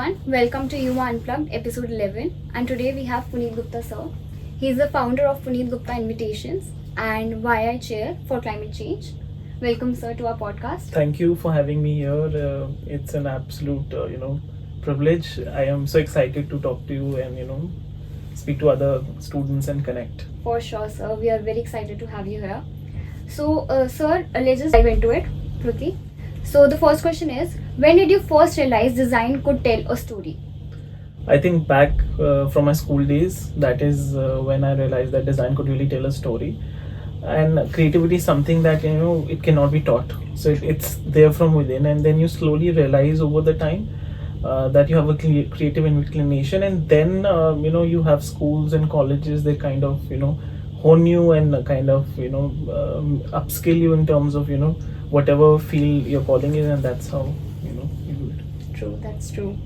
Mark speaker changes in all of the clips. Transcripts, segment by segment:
Speaker 1: everyone, welcome to Yuma Unplugged episode 11, and today we have Puneet Gupta sir. He is the founder of Puneet Gupta Invitations and YI Chair for Climate Change. Welcome sir to our podcast.
Speaker 2: Thank you for having me here. It's an absolute privilege. I am so excited to talk to you and speak to other students and connect.
Speaker 1: For sure sir, we are very excited to have you here. So sir, let's just dive into it quickly. So the first question is, when did you first realize design could tell a story?
Speaker 2: I think back from my school days, that is when I realized that design could really tell a story. And creativity is something that it cannot be taught. So it's there from within, and then you slowly realize over the time that you have a creative inclination, and then you have schools and colleges that kind of hone you and kind of upskill you in terms of whatever field you're calling in, and that's how you do it.
Speaker 1: True, that's true.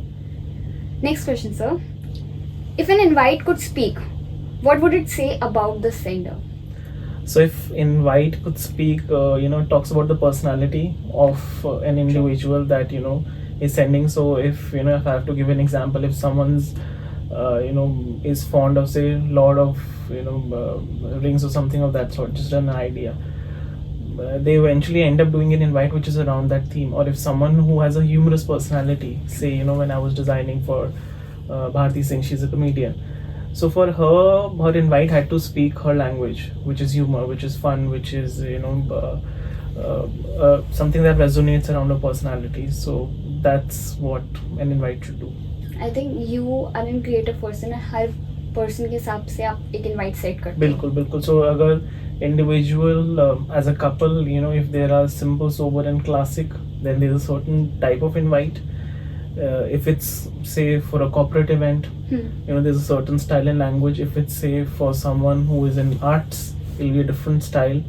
Speaker 1: Next question, sir. If an invite could speak, what would it say about the sender?
Speaker 2: So if invite could speak, it talks about the personality of an individual that is sending. So if if I have to give an example, if someone's is fond of say Lord of Rings or something of that sort, just an idea, they eventually end up doing an invite which is around that theme. Or if someone who has a humorous personality, say when I was designing for Bharti Singh, she's a comedian. So for her invite had to speak her language, which is humor, which is fun, which is something that resonates around her personality. So that's what an invite should do.
Speaker 1: I think you are a creative person. Her person के हिसाब से आप एक invite set करते हो.
Speaker 2: बिल्कुल बिल्कुल. So अगर individual as a couple, if there are simple, sober and classic, then there's a certain type of invite. If it's say for a corporate event, there's a certain style and language. If it's say for someone who is in arts, it'll be a different style.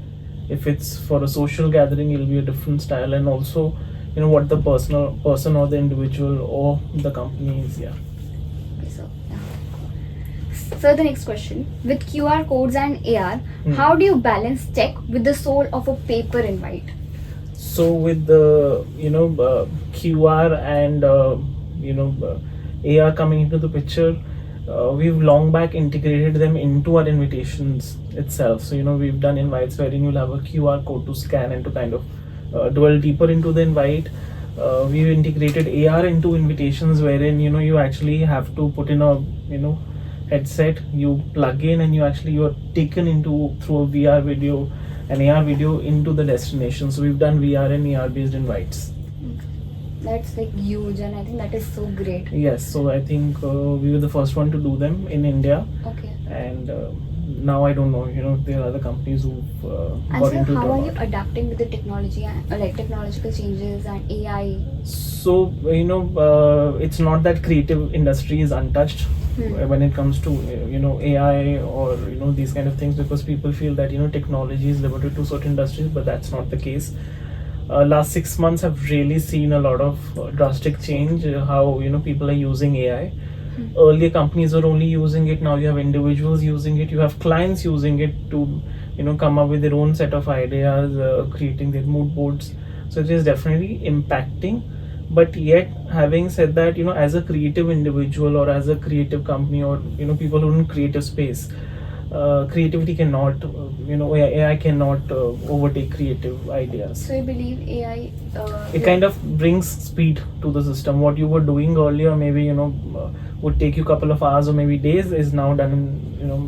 Speaker 2: If it's for a social gathering, it'll be a different style, and also what the person or the individual or the company is.
Speaker 1: Okay, so the next question, with QR codes and AR, how do you balance tech with the soul of a paper invite?
Speaker 2: So with the QR and AR coming into the picture, we've long back integrated them into our invitations itself. So we've done invites wherein you'll have a QR code to scan and to kind of dwell deeper into the invite. We've integrated AR into invitations wherein you actually have to put in a headset, you plug in, and you're taken into through a VR video, an AR video into the destination. So we've done VR and AR based invites.
Speaker 1: That's like huge, and I think that is so great.
Speaker 2: Yes, so I think we were the first one to do them in India.
Speaker 1: Okay.
Speaker 2: And now I don't know, there are other companies who've got into it.
Speaker 1: How are you adapting with the technology and like technological changes and AI?
Speaker 2: So it's not that creative industry is untouched when it comes to AI or these kind of things, because people feel that technology is limited to certain industries, but that's not the case. Last 6 months have really seen a lot of drastic change, how people are using AI. Earlier companies were only using it, now you have individuals using it, you have clients using it to come up with their own set of ideas, creating their mood boards. So it is definitely impacting. But yet, having said that, as a creative individual or as a creative company or people who are in creative space, creativity cannot, AI cannot overtake creative ideas.
Speaker 1: So you believe AI?
Speaker 2: It kind of brings speed to the system. What you were doing earlier, maybe would take you a couple of hours or maybe days, is now done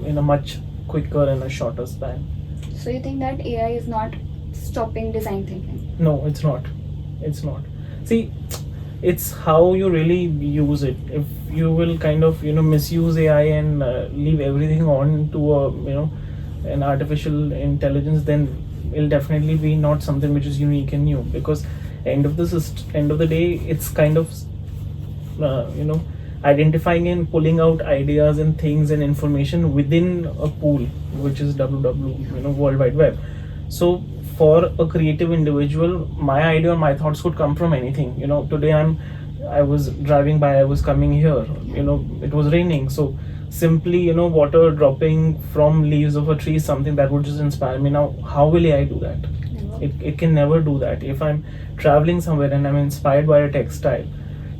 Speaker 2: in a much quicker and a shorter span.
Speaker 1: So you think that AI is not stopping design thinking?
Speaker 2: No, it's not. It's not. See, it's how you really use it. If you will kind of misuse AI and leave everything on to an artificial intelligence, then it'll definitely be not something which is unique and new, because end of the day, it's kind of identifying and pulling out ideas and things and information within a pool, which is World Wide Web. So for a creative individual, my idea or my thoughts could come from anything. Today I was driving by, I was coming here, it was raining, so simply water dropping from leaves of a tree is something that would just inspire me. Now how will AI do that? It can never do that. If I'm traveling somewhere and I'm inspired by a textile,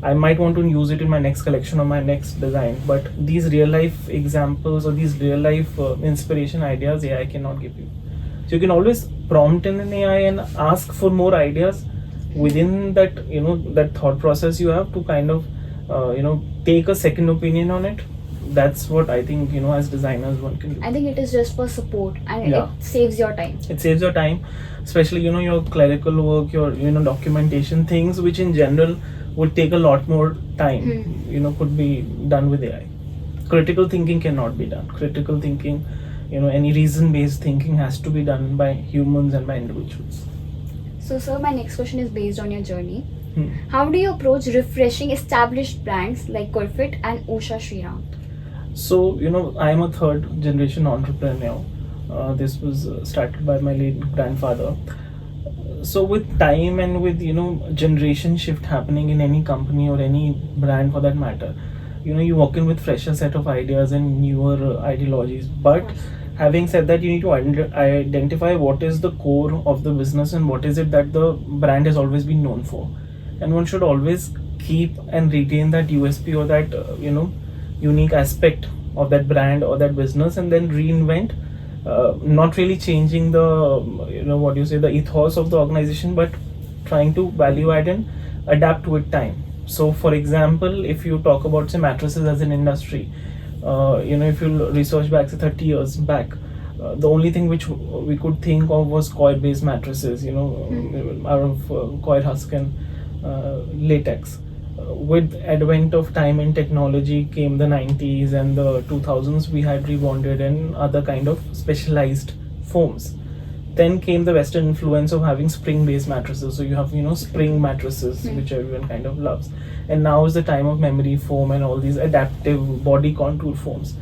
Speaker 2: I might want to use it in my next collection or my next design, but these real life examples or these real life inspiration ideas AI cannot give you. So you can always prompt in an AI and ask for more ideas within that, you know, that thought process you have to kind of take a second opinion on it. That's what I think, you know, as designers one can do.
Speaker 1: I think it is just for support, and
Speaker 2: Yeah.
Speaker 1: it saves your time.
Speaker 2: It saves your time, especially, you know, your clerical work, your, you know, documentation, things which in general would take a lot more time, you know, could be done with AI. Critical thinking cannot be done. Critical thinking, you know, any reason based thinking has to be done by humans and by individuals.
Speaker 1: So, sir, my next question is based on your journey.
Speaker 2: Hmm.
Speaker 1: How do you approach refreshing established brands like Colfit and Usha Shriram?
Speaker 2: So, you know, I am a third generation entrepreneur. This was started by my late grandfather. So with time and with, you know, generation shift happening in any company or any brand for that matter, you know, you walk in with fresher set of ideas and newer ideologies. But having said that, you need to identify what is the core of the business and what is it that the brand has always been known for. And one should always keep and retain that USP or that, you know, unique aspect of that brand or that business, and then reinvent, not really changing the, you know, what you say, the ethos of the organization, but trying to value add and adapt with time. So for example, if you talk about, say, mattresses as an industry, you know, if you research back to 30 years back, the only thing which we could think of was coir based mattresses, you know, out of coir husk and latex. With advent of time and technology came the 90s and the 2000s. We had rebonded and other kind of specialized foams. Then came the Western influence of having spring-based mattresses. So you have, you know, spring mattresses, which everyone kind of loves. And now is the time of memory foam and all these adaptive body contour foams.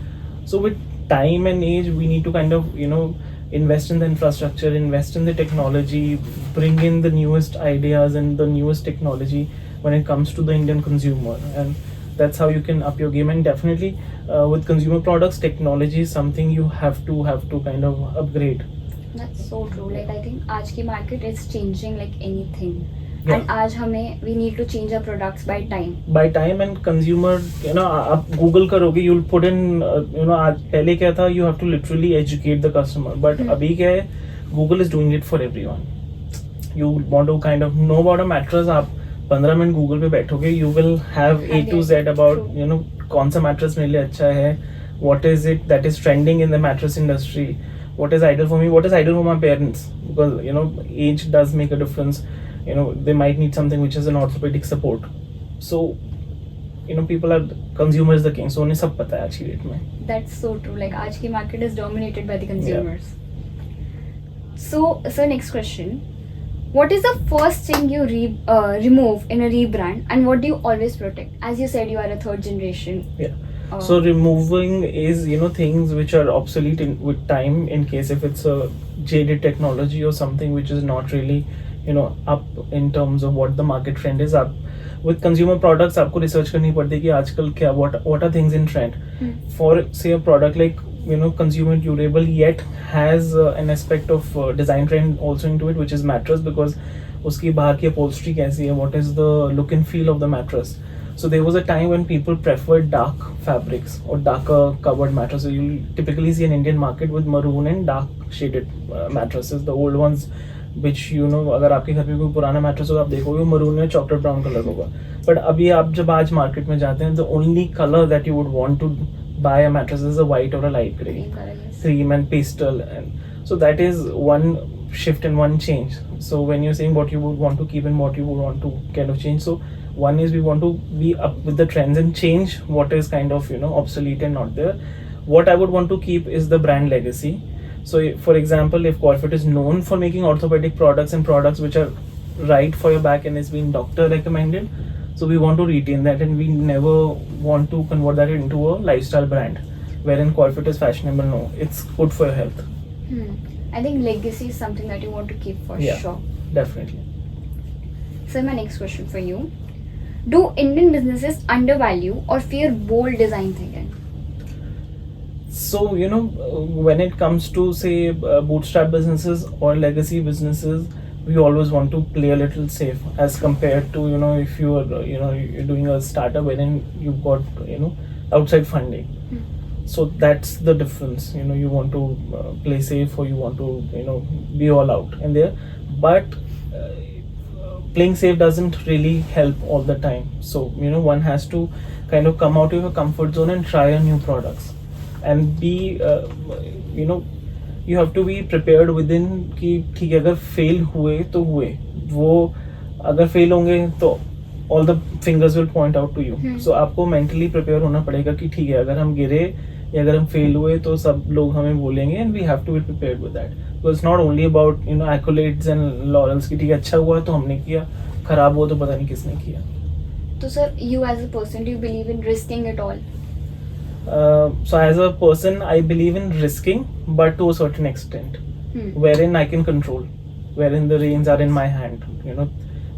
Speaker 2: So with time and age, we need to kind of, you know, invest in the infrastructure, invest in the technology, bring in the newest ideas and the newest technology when it comes to the Indian consumer, and that's how you can up your game. And definitely with consumer products, technology is something you have to kind of upgrade.
Speaker 1: That's so true. Like, I think आज की market is changing like anything.
Speaker 2: Yeah.
Speaker 1: And आज हमें we need to change our products by time.
Speaker 2: By time and consumer, you know, आप Google करोगे, you'll put in, you know, आज पहले क्या था, you have to literally educate the customer, but अभी क्या है, Google is doing it for everyone. You want to kind of know about a mattress, आप 15 मिनट गूगल पे बैठोगे, you will have A to Z about, you know, कौन सा mattress मेरे लिए अच्छा है, what is it that is trending in the mattress industry, what is ideal for me, what is ideal for my parents, because, you know, age does make a difference. You know, they might need something which is an orthopedic support. So, you know, people are, consumer is the king, so उन्हें सब पता है आज की date में.
Speaker 1: That's so true. Like, आज की market is dominated by the consumers. So, sir, next question. What is the first thing you remove in a rebrand, and what do you always protect? As you said, you are a third generation.
Speaker 2: Yeah. So removing is, you know, things which are obsolete with time, in case if it's a jaded technology or something which is not really, you know, up in terms of what the market trend is. Up with consumer products, आपको research करनी पड़ती है कि आजकल क्या, what are things in trend. For say a product like, you know, consumer durable yet has an aspect of design trend also into it, which is mattress, because उसकी बाहर की upholstery कैसी है, what is the look and feel of the mattress. So there was a time when people preferred dark fabrics or darker covered mattresses. So you'll typically see an Indian market with maroon and dark shaded mattresses. The old ones, which, you know, अगर आपके घर पे कोई पुराना mattress होगा, आप देखोगे maroon में चॉकलेट ब्राउन कलर होगा. बट अभी आप जब आज मार्केट में जाते हैं, the only colour that you would want to buy a mattress is a white or a light gray, cream and pastel, and so that is one shift and one change. So when you're saying what you would want to keep and what you would want to kind of change, so one is we want to be up with the trends and change what is kind of, you know, obsolete and not there. What I would want to keep is the brand legacy. So for example, if Colfit is known for making orthopedic products and products which are right for your back and is being doctor recommended, so we want to retain that, and we never want to convert that into a lifestyle brand wherein Colfit is fashionable. No, it's good for your health.
Speaker 1: I think legacy is something that you want to keep for sure.
Speaker 2: Definitely.
Speaker 1: So my next question for you. Do Indian businesses undervalue or fear bold design thinking?
Speaker 2: So, you know, when it comes to, say, bootstrap businesses or legacy businesses, we always want to play a little safe as compared to, you know, if you are, you're doing a startup wherein you've got, outside funding. So that's the difference. You know, you want to play safe, or you want to, be all out in there. But playing safe doesn't really help all the time. So, one has to kind of come out of your comfort zone and try a new products, and be, you have to be prepared within कि ठीक है, अगर fail हुए तो हुए, वो अगर fail होंगे तो all the fingers will point out to you. So आपको mentally prepare होना पड़ेगा कि ठीक है, अगर हम गिरे या अगर हम फेल हुए तो सब लोग हमें बोलेंगे, and we have to be prepared with that. So it's not only about, accolades and laurels कि ठीक है, अच्छा हुआ तो हमने किया, खराब हुआ तो पता नहीं किसने किया.
Speaker 1: So sir, you as a person, do you believe in risking it all?
Speaker 2: So as a person, I believe in risking, but to a certain extent, wherein I can control, wherein the reins are in my hand.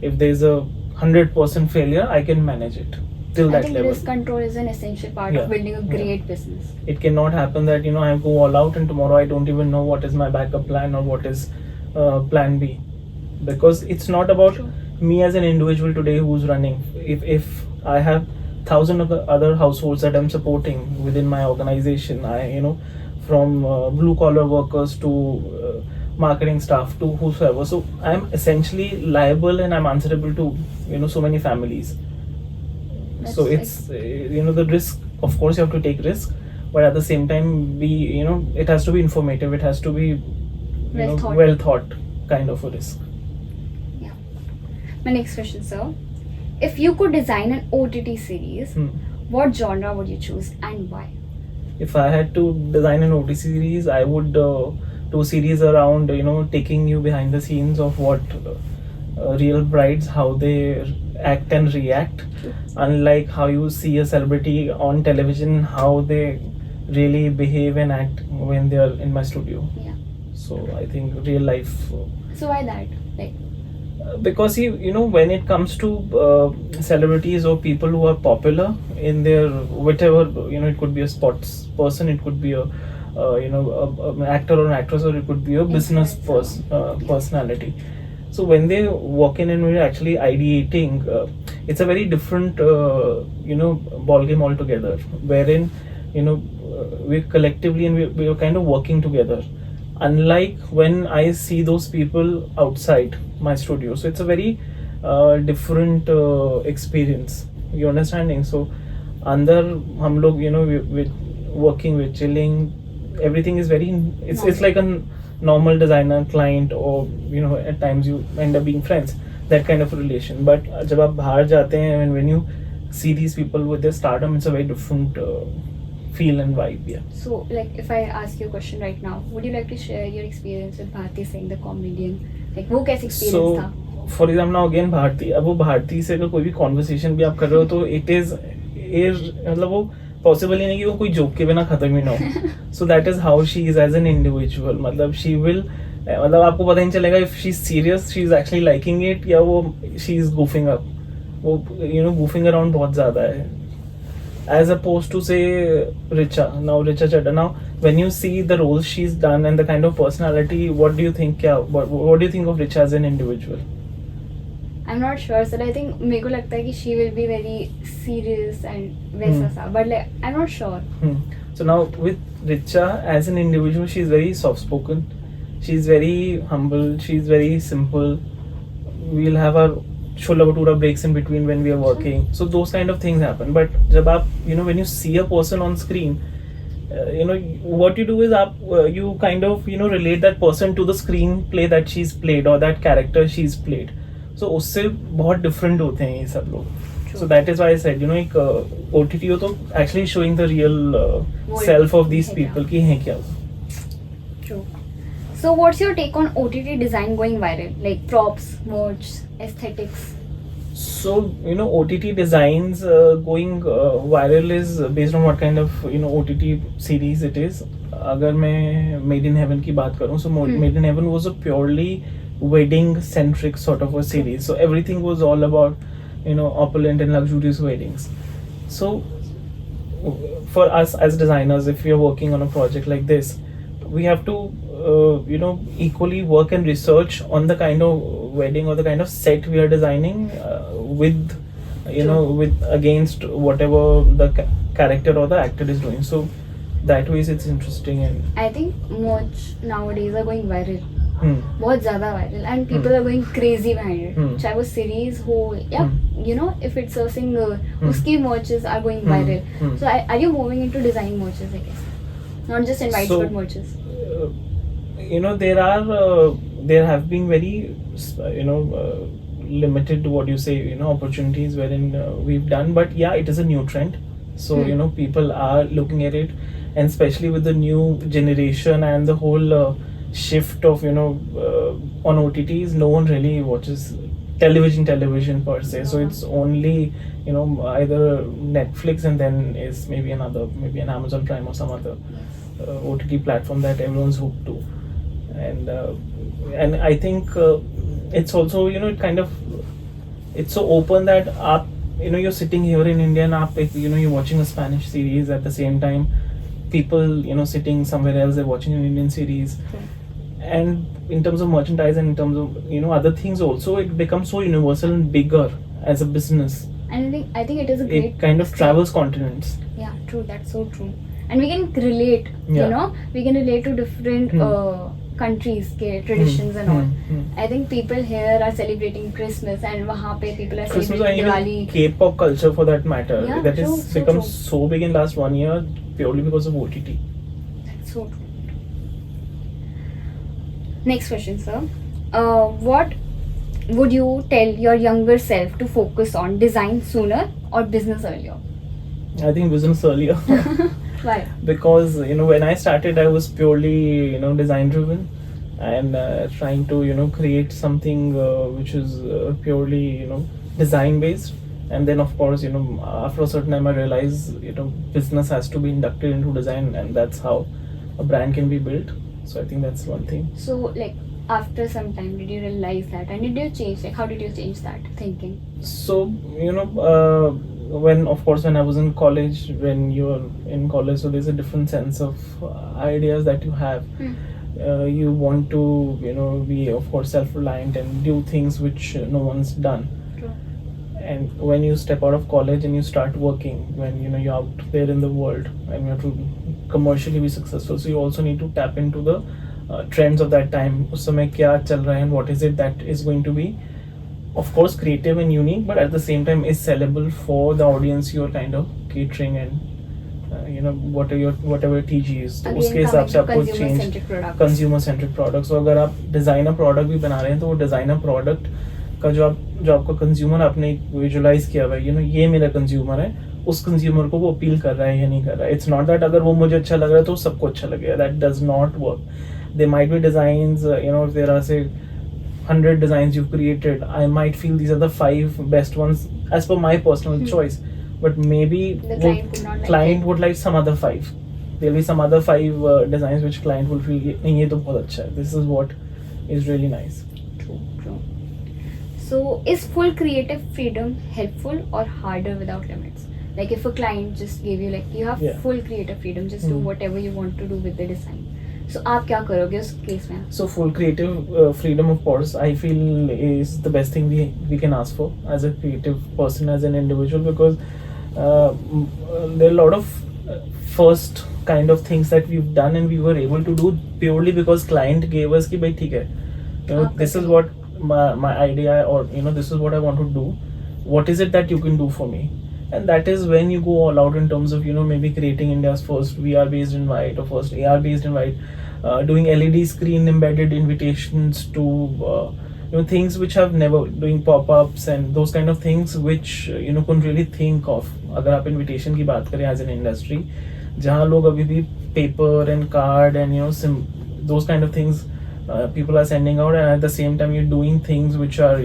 Speaker 2: If there's a 100% failure, I can manage it till
Speaker 1: I
Speaker 2: that
Speaker 1: think
Speaker 2: level.
Speaker 1: risk control is an essential part
Speaker 2: Yeah,
Speaker 1: of building a great
Speaker 2: yeah.
Speaker 1: business.
Speaker 2: It cannot happen that, I go all out and tomorrow I don't even know what is my backup plan or what is plan B, because it's not about
Speaker 1: True.
Speaker 2: me as an individual today who's running. If I have 1,000 of the other households that I'm supporting within my organization, from blue collar workers to marketing staff to whosoever, so I'm essentially liable and I'm answerable to, so many families. So
Speaker 1: That's
Speaker 2: it's the risk, of course you have to take risk, but at the same time be, it has to be informative, it has to be,
Speaker 1: Well thought.
Speaker 2: well thought kind of a risk.
Speaker 1: Yeah. My next question, sir. If you could design an OTT series, what genre would you choose and why?
Speaker 2: If I had to design an OT series, I would do a series around, taking you behind the scenes of what real brides, how they act and react, unlike how you see a celebrity on television, how they really behave and act when they are in my studio.
Speaker 1: Yeah.
Speaker 2: So I think real life.
Speaker 1: So why that? Like,
Speaker 2: Because when it comes to celebrities or people who are popular in their whatever, it could be a sports person, it could be a an actor or an actress, or it could be a business personality. So when they walk in and we're actually ideating, it's a very different ball game altogether, wherein we're collectively and we're kind of working together, unlike when I see those people outside my studio. So it's a very different experience, you understanding. So under hum log, we're working, we're chilling, everything is very, it's like a normal designer client, or at times you end up being friends, that kind of a relation. But जब आप बाहर जाते हैं, and when you see these people with their stardom, it's a very different feel and vibe. Yeah.
Speaker 1: so like if I ask you a question right now, would you like to share your experience with Bharti Singh, the comedian? Like वो कैसे experience था?
Speaker 2: So for example now again Bharti, अब वो भारती से अगर कोई भी conversation भी आप कर रहे हो तो it is मतलब वो possible ही नहीं कि वो कोई joke के बिना खत्म ही ना हो. So that is how she is as an individual. मतलब she will, मतलब आपको पता ही नहीं चलेगा if she's serious, she's actually liking it, या वो she's goofing up. वो goofing around बहुत ज़्यादा है. As opposed to say Richa Chadha. Now when you see the roles she's done and the kind of personality, what do you think? What do you think of Richa as an individual?
Speaker 1: I'm not sure, sir. I think मेरे को लगता है कि she will be very serious and वैसा सा, but like I'm not sure.
Speaker 2: So now with Richa as an individual, she's very soft spoken, she's very humble, she's very simple. We'll have our shola bhatura breaks in between when we are working, so those kind of things happen. But jab aap, when you see a person on screen, what you do is you kind of relate that person to the screenplay that she's played or that character she's played. So उससे बहुत different होते हैं ये सब लोग. So that is why I said, एक OTT हो तो actually showing the real self of these people कि हैं क्या.
Speaker 1: True. So what's your take on OTT design going viral? Like props, merch, aesthetics?
Speaker 2: So OTT designs going viral is based on what kind of OTT series it is. अगर मैं Made in Heaven की बात करूँ, so Made in Heaven was a purely wedding centric sort of a series. So everything was all about opulent and luxurious weddings. So for us as designers, if we are working on a project like this, we have to equally work and research on the kind of wedding or the kind of set we are designing with with against whatever the character or the actor is doing. So that way it's interesting. And
Speaker 1: I think merch nowadays are going viral.
Speaker 2: hmm,
Speaker 1: बहुत ज़्यादा viral and people are going crazy behind it. चाहे वो series हो या if it's a singer, उसकी merches are going viral. So are you moving into designing merches, I guess? Not just invites
Speaker 2: So,
Speaker 1: but merches.
Speaker 2: there have been very limited, what you say, opportunities wherein we've done, but yeah, it is a new trend. So people are looking at it, and especially with the new generation and the whole shift of on OTTs, no one really watches television per se. So it's only either Netflix and then is maybe an Amazon Prime or some other OTT platform that everyone's hooked to. And I think it's also it kind of, it's so open that you're sitting here in India and you're watching a Spanish series at the same time. People sitting somewhere else, they're watching an Indian series. And in terms of merchandise and in terms of other things also, it becomes so universal and bigger as a business.
Speaker 1: And I think it is a great.
Speaker 2: It kind of travels continents.
Speaker 1: Yeah, true. That's so true. And we can relate.
Speaker 2: Yeah.
Speaker 1: We can relate to different countries के traditions and all. I think people here are celebrating Christmas and वहाँ पे people are
Speaker 2: Christmas
Speaker 1: celebrating
Speaker 2: and
Speaker 1: Diwali.
Speaker 2: even K-pop culture for that matter.
Speaker 1: Yeah,
Speaker 2: that
Speaker 1: true,
Speaker 2: has
Speaker 1: so
Speaker 2: become
Speaker 1: true.
Speaker 2: so big in last 1 year purely because of OTT.
Speaker 1: That's so true. Next question, sir. What would you tell your younger self to focus on, design sooner or business earlier?
Speaker 2: I think business earlier.
Speaker 1: Why?
Speaker 2: Because when I started, I was purely design driven and trying to create something which is purely design based. And then of course after a certain time I realized business has to be inducted into design, and that's how a brand can be built. So I think that's one thing.
Speaker 1: So like after some time, did you realize that, and did you change? Like how did you change that thinking?
Speaker 2: So when I was in college, when you're in college, so there's a different sense of ideas that you have. You want to be of course self-reliant and do things which no one's done.
Speaker 1: True.
Speaker 2: And when you step out of college and you start working, when you're out there in the world and you have to commercially be successful, so you also need to tap into the trends of that time. उस समय क्या चल रहा है and what is it that is going to be, of course, creative and unique, but at the same time is sellable for the audience you're kind of catering, and whatever TG is. तो उसके हिसाब से आपको change consumer centric products. So अगर आप designer product भी बना रहे हैं, तो वो designer product का जो आपका कंज्यूमर आपने विजुअलाइज किया हुआ है, ये मेरा कंज्यूमर है, उस कंज्यूमर को वो अपील कर रहा है या नहीं कर रहा है. इट्स नॉट दैट अगर वो मुझे अच्छा लग रहा है तो सबको अच्छा लगेगा. That does not work. There might be designs, if there are say 100 designs you've created, I might feel these are the 5 best ones as per my personal choice, but maybe
Speaker 1: the client would not like
Speaker 2: client
Speaker 1: it.
Speaker 2: would like some other 5. There'll be some other 5 designs which client will feel नहीं ये तो बहुत अच्छा है, this is what is really nice.
Speaker 1: True. So is full creative freedom helpful or harder without limits? Like if a client just gave you like you have full creative freedom, just do whatever you want to do with the design. So आप क्या करोगे उस case में? So
Speaker 2: full creative freedom, of course, I feel is the best thing we can ask for as a creative person, as an individual, because there are a lot of first kind of things that we've done and we were able to do purely because client gave us कि भाई ठीक है, this is what my idea, or this is what I want to do, what is it that you can do for me? And that is when you go all out in terms of maybe creating India's first VR based invite or first AR based invite, doing LED screen embedded invitations to things which have never, doing pop-ups and those kind of things which couldn't really think of. अगर आप invitation की बात करें as an industry, जहाँ लोग अभी भी paper and card and those kind of things people are sending out, and at the same time you're doing things which are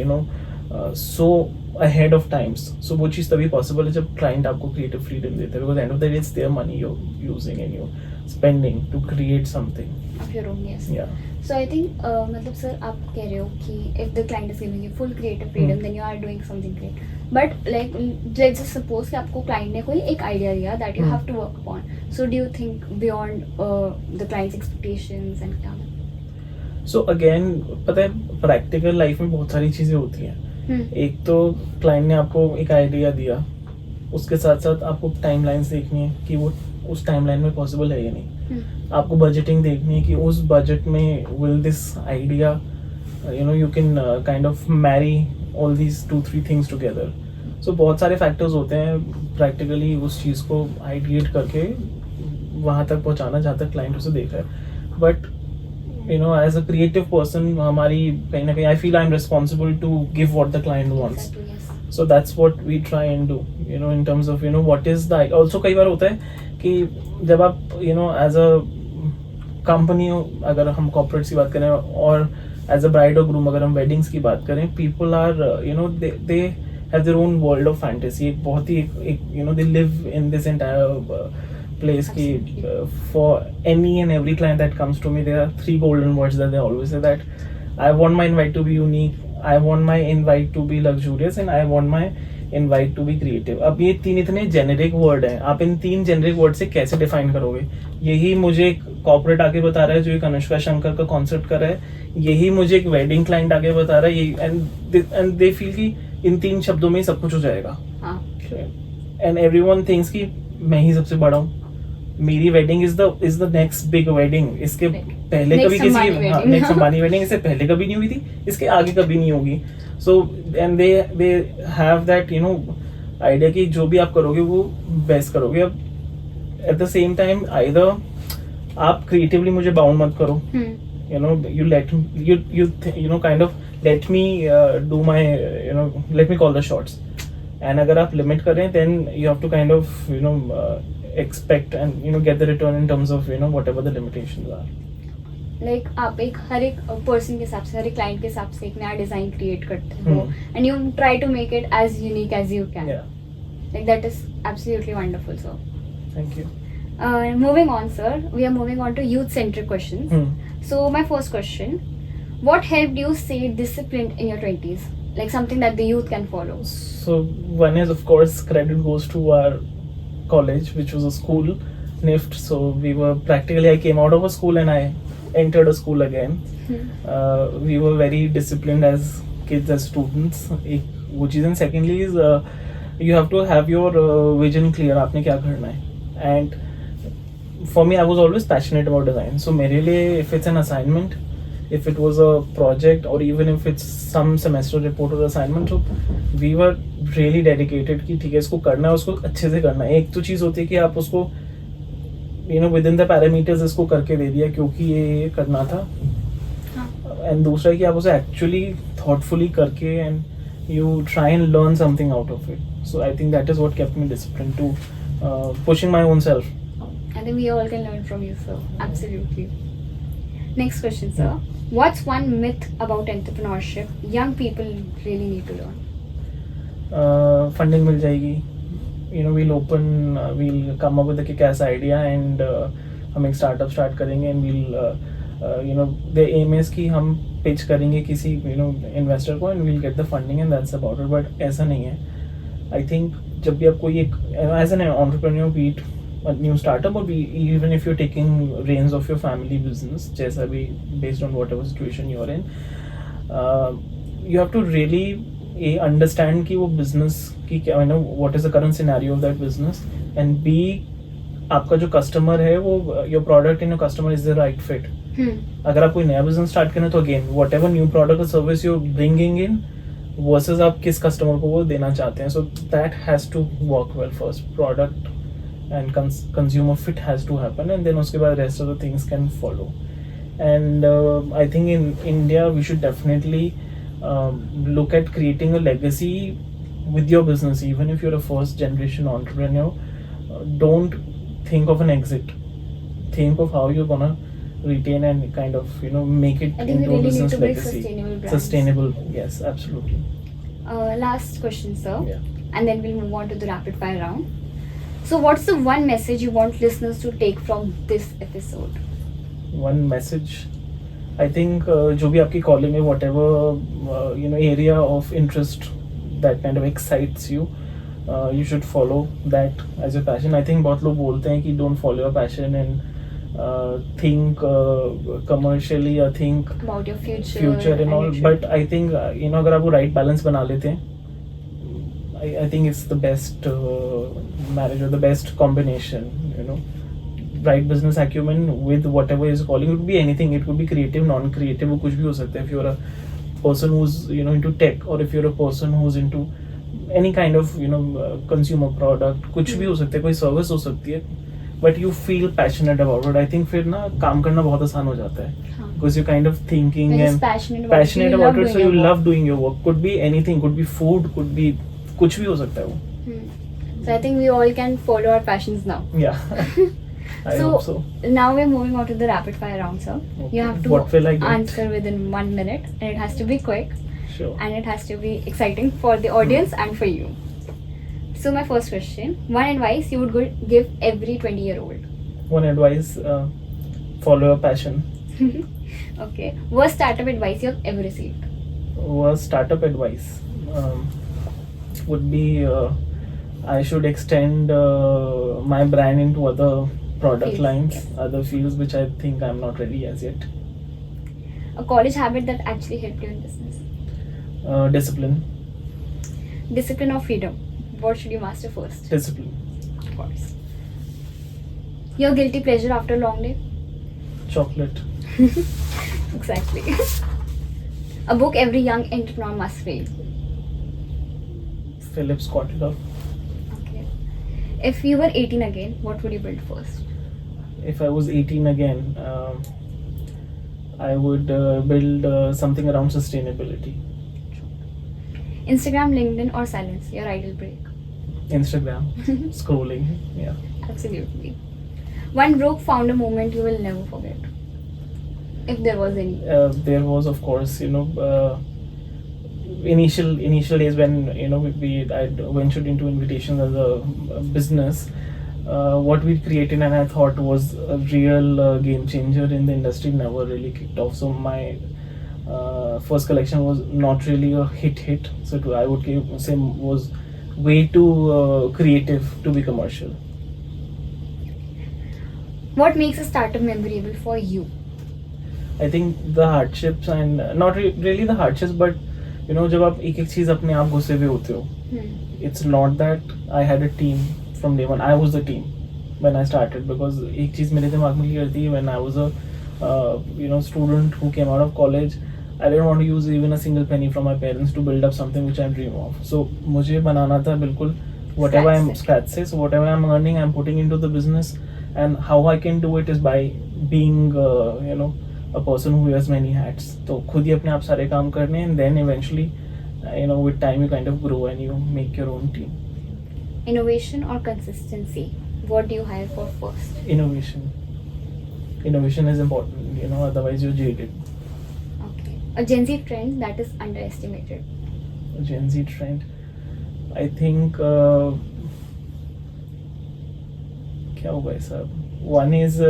Speaker 2: so ahead of times. So वो चीज़ तभी possible है जब client आपको creative freedom देते हैं, because end of the day it's their money you're using and you're spending to create something
Speaker 1: of your own. Yes.
Speaker 2: Yeah.
Speaker 1: So I think मतलब sir आप कह रहे हो कि if the client is giving you full creative freedom, then you are doing something great. But like let's just suppose कि आपको client ने कोई एक idea दिया that you have to work upon. So do you think beyond the client's expectations and क्या?
Speaker 2: So again पता है practical life में बहुत सारी चीज़ें होती हैं. एक तो क्लाइंट ने आपको एक आइडिया दिया, उसके साथ साथ आपको टाइमलाइंस देखनी है कि वो उस टाइमलाइन में पॉसिबल है या नहीं. आपको बजटिंग देखनी है कि उस बजट में will this idea you can kind of marry all these 2-3 things together. So बहुत सारे फैक्टर्स होते हैं प्रैक्टिकली उस चीज़ को आइडिएट करके वहाँ तक पहुँचाना जहाँ तक क्लाइंट उसे देख रहा है. But as a creative person हमारी कहीं ना कहीं I feel I am responsible to give what the client wants. So that's what we try and do, in terms of, what is the, also कई बार होता है कि जब आप, as a company, अगर हम corporate की बात करें और as a bride or groom अगर हम weddings की बात करें, people are, they have their own world of fantasy. एक बहुत ही they live in this entire place ki for any and every client that comes to me, there are 3 golden words that they always say, that I want my invite to be unique, I want my invite to be luxurious, and I want my invite to be creative. अब ये 3 इतने generic word हैं, आप इन 3 generic word से कैसे define करोगे? यही मुझे एक कॉर्पोरेट आगे बता रहा है जो एक अनुष्का शंकर का कॉन्सेप्ट कर रहा है, यही मुझे एक वेडिंग क्लाइंट आगे बता रहा है, यही एंड दे फील कि इन 3 शब्दों में ही सब कुछ हो जाएगा. एंड एवरीवन थिंक्स कि मैं ही सबसे बड़ा हूँ, मेरी wedding is the next big wedding. इसके पहले कभी किसी नेक्स्ट अंबानी वेडिंग इससे पहले कभी नहीं हुई थी, इसके आगे कभी नहीं होगी. So and they have that idea कि जो भी आप करोगे वो बेस्ट करोगे. अब at the same time either आप क्रिएटिवली मुझे बाउंड मत करो, you let you kind of let me do my let me call the shots. And अगर आप लिमिट करें then you have to kind of expect and get the return in terms of whatever the limitations are.
Speaker 1: Like आप एक हर एक person के हिसाब से, हर एक क्लाइंट के हिसाब से एक नया डिजाइन क्रिएट करते हो and you try to make it as unique as you can.
Speaker 2: Yeah.
Speaker 1: Like that is absolutely wonderful, sir.
Speaker 2: Thank you.
Speaker 1: Moving on, sir, we are moving on to youth-centric questions. So my first question, what helped you stay disciplined in your 20s? Like something that the youth can follow.
Speaker 2: So one is, of course, credit goes to our college, which was a school, NIFT. So we were practically, I came out of a school and I entered a school again. We were very disciplined as kids, as students. Which is, and secondly is you have to have your vision clear. आपने क्या करना है? And for me, I was always passionate about design. So मेरे लिए, if it's an assignment, if it was a project, or even if it's some semester report or assignment, so we were really dedicated कि ठीक है इसको करना है, उसको अच्छे से करना है. एक तो चीज़ होती है कि आप उसको within the parameters इसको करके दे दिया क्योंकि ये करना था, and दूसरा है कि आप उसे actually thoughtfully करके and you try and learn something out of it. So I think that is what kept me disciplined to pushing my own self.
Speaker 1: I think we all can learn from you, sir. Absolutely. Next question, sir. What's one myth about entrepreneurship young people really need to learn?
Speaker 2: Funding मिल जाएगी. We'll come up with a kick-ass idea and हम एक startup start करेंगे and we'll the aim is कि हम pitch करेंगे किसी investor को and we'll get the funding and that's about it. But ऐसा नहीं है. I think जब भी आप कोई एक as an entrepreneur, be it a new startup or even if you're taking reins of your family business, जैसा भी based on whatever situation you're in, you have to really understand कि वो business की क्या what is the current scenario of that business, and B, आपका जो customer है वो your product and your customer is the right fit. अगर आप कोई नया business start करना तो again whatever new product or service you're bringing in versus आप किस customer को वो देना चाहते हैं, so that has to work well first. Product and consumer fit has to happen, and then उसके बाद rest of the things can follow. And I think in India we should definitely look at creating a legacy with your business. Even if you're a first generation entrepreneur, don't think of an exit. Think of how you're gonna retain and kind of make it into
Speaker 1: really
Speaker 2: a business
Speaker 1: need to
Speaker 2: legacy.
Speaker 1: Sustainable brands.
Speaker 2: Sustainable, yes, absolutely.
Speaker 1: Last question, sir.
Speaker 2: Yeah.
Speaker 1: And then we'll move on to the rapid fire round. So what's the one message you want listeners to take from this episode?
Speaker 2: One message, I think जो भी आपकी calling है, whatever area of interest that kind of excites you, you should follow that as your passion. I think बहुत लोग बोलते हैं कि don't follow your passion and think commercially or think
Speaker 1: About your
Speaker 2: future and all.
Speaker 1: your
Speaker 2: But I think अगर आप वो right balance बना लेते हैं, I think it's the best marriage or the best combination. Right business acumen with whatever is calling. It could be anything. It could be creative, non-creative. वो कुछ भी हो सकता है. If you're a person who's into tech, or if you're a person who's into any kind of consumer product, कुछ भी हो सकता है, कोई service हो सकती है, but you feel passionate about it. I think फिर ना काम करना बहुत आसान हो जाता है, because you're kind of thinking
Speaker 1: When
Speaker 2: and
Speaker 1: it's passionate
Speaker 2: about it, so you
Speaker 1: doing your
Speaker 2: love doing your work. Could be anything, could be food, could be कुछ भी हो सकता है वो.
Speaker 1: work. So I think we all can follow our passions now.
Speaker 2: Yeah. I
Speaker 1: So,
Speaker 2: hope so.
Speaker 1: now we're moving on to the rapid fire round, sir.
Speaker 2: Okay.
Speaker 1: You have to
Speaker 2: What will I get?
Speaker 1: answer within 1 minute, and it has to be quick,
Speaker 2: Sure.
Speaker 1: and it has to be exciting for the audience and for you. So my first question: one advice you would give every 20-year-old?
Speaker 2: One advice: follow your passion.
Speaker 1: Okay. Worst startup advice you have ever received?
Speaker 2: Was startup advice would be I should extend my brand into other product
Speaker 1: Fields,
Speaker 2: lines,
Speaker 1: yes.
Speaker 2: other fields which I think I'm not ready as yet.
Speaker 1: A college habit that actually helped you in business?
Speaker 2: Discipline.
Speaker 1: Discipline or freedom? What should you master first?
Speaker 2: Discipline.
Speaker 1: Of course. Your guilty pleasure after a long day?
Speaker 2: Chocolate.
Speaker 1: Exactly. A book every young entrepreneur must read.
Speaker 2: Philip Kotler.
Speaker 1: Okay. If you were 18 again, what would you build first?
Speaker 2: If I was 18 again, I would build something around sustainability.
Speaker 1: Instagram, LinkedIn, or silence? Your ideal break?
Speaker 2: Instagram. Scrolling. Yeah.
Speaker 1: Absolutely. One broke founder moment you will never forget. If there was any.
Speaker 2: There was, of course, initial days when I ventured into invitations as a business. What we created and I thought was a real game changer in the industry never really kicked off. So my first collection was not really a hit. So I would say was way too creative to be commercial.
Speaker 1: What makes a startup memorable for you?
Speaker 2: I think the hardships and not really the hardships, but जब आप एक चीज अपने आप घुसे हुए होते हो, it's not that I had a team from day one. I was the team when I started, because एक चीज मेरे दिमाग में क्लियर थी when I was a student who came out of college. I didn't want to use even a single penny from my parents to build up something which I dream of. So मुझे बनाना था बिल्कुल whatever I'm scratch से. So whatever I'm earning, I'm putting into the business, and how I can do it is by being a person who wears many hats. तो खुद ही अपने आप सारे काम करने, and then eventually with time you kind of grow and you make your own team.
Speaker 1: Innovation or consistency? What do you hire for first?
Speaker 2: Innovation is important, otherwise you're jaded.
Speaker 1: Okay. A Gen Z trend that is underestimated?
Speaker 2: Gen Z trend, I think क्या होगा ऐसा? One is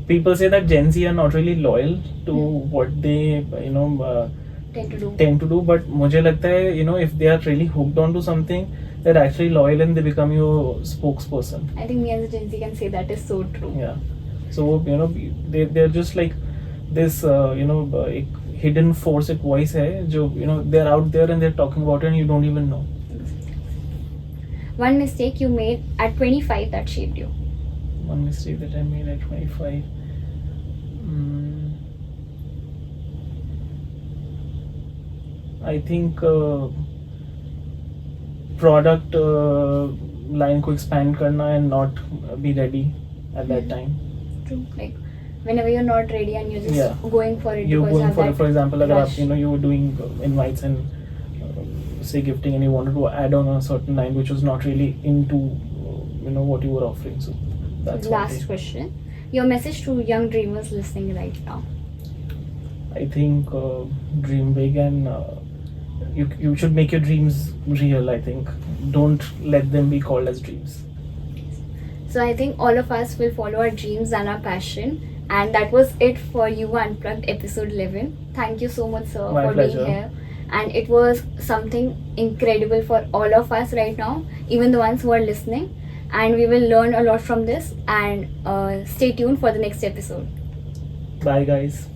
Speaker 2: people say that Gen Z are not really loyal to what they tend to do, but मुझे लगता है if they are really hooked onto something, they're actually loyal and they become your spokesperson.
Speaker 1: I think me as a Gen Z can say that is so true.
Speaker 2: Yeah. So they're just like this एक hidden force, एक voice है जो they're out there and they're talking about it and you don't even know.
Speaker 1: One mistake you made at 25 that shaped you?
Speaker 2: One mistake that I made at 25. I think product line को expand करना and not be ready at that time.
Speaker 1: True. Like whenever you're not ready and you're just going for it.
Speaker 2: You're
Speaker 1: because you
Speaker 2: going
Speaker 1: have
Speaker 2: for it.
Speaker 1: that
Speaker 2: For example, अगर
Speaker 1: rush.
Speaker 2: आप you were doing invites and say gifting, and you wanted to add on a certain line which was not really into what you were offering. So that's one
Speaker 1: Last
Speaker 2: thing.
Speaker 1: question. Your message to young dreamers listening right now?
Speaker 2: I think dream big, and you should make your dreams real. I think don't let them be called as dreams.
Speaker 1: So I think all of us will follow our dreams and our passion. And that was it for You Unplugged episode 11. Thank you so much, sir,
Speaker 2: My
Speaker 1: for
Speaker 2: pleasure.
Speaker 1: being here. And it was something incredible for all of us right now, even the ones who are listening. and we will learn a lot from this. And stay tuned for the next episode.
Speaker 2: Bye, guys.